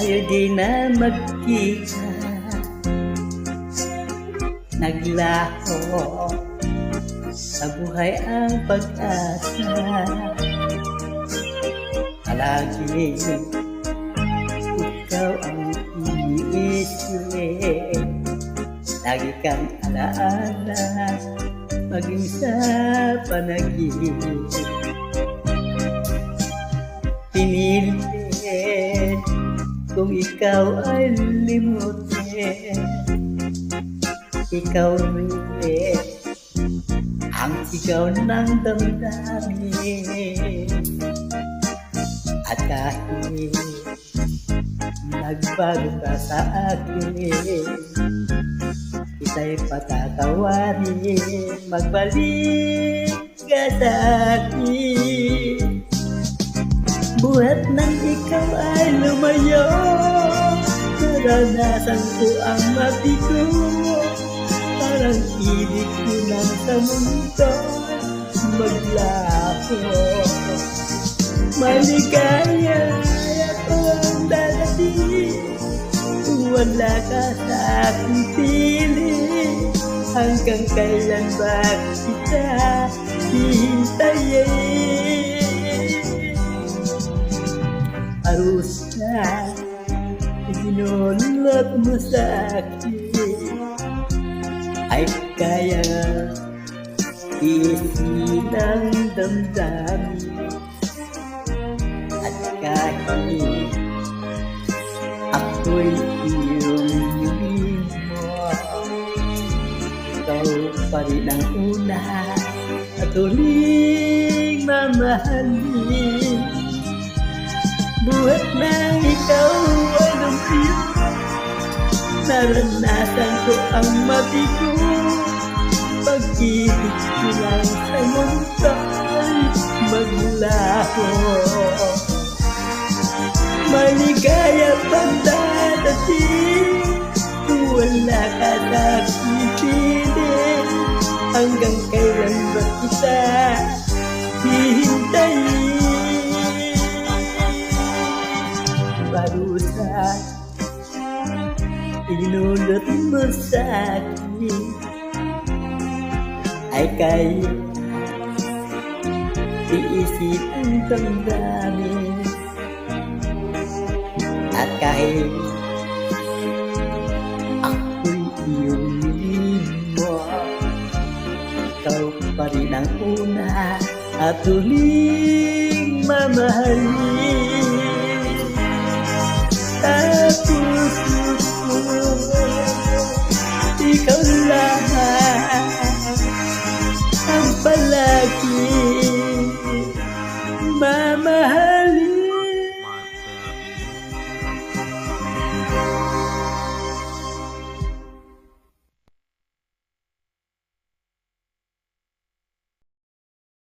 tayo di na magkita, naglaho sa buhay ang pag-asa. Palagi ikaw ang iniisip, lagi kang alaala, maging sa panaginip. Pinilit kung ikaw ay limutin, ikaw rin ang sigaw ng damdamin. At kahit nagbago ka sa akin, kita'y patatawarin, magbalik ka sa akin. Buhat nang ikaw ay lumayo, naranasan ko ang mabigo, parang ibig ko lang sa mundo maglaho. Maligaya akong dadating kung wala ka sa aking piling. Hanggang kailan ba kita hihintayin? Parusa isinulot mo sa akin ay kaya tiisin ang damdamin. At kahit ako'y iyong ibig mo, ikaw pa rin ang una at huling mamahalin. Buhat nang ikaw ay lumpio, naranasan ko ang mabigo, pag-ibig ko lang sa mundo'y maglaho. Maligaya pang dadating kung wala ka sa aking piling. Hanggang kailan ba kita hihintayin? Parusa inulot mo sa akin ay kaya tiisin ang damdamin. At kahit ako'y iyong niling mo, ikaw pa rin ang una at huling mamahalin. Sa puso ko, ikaw lang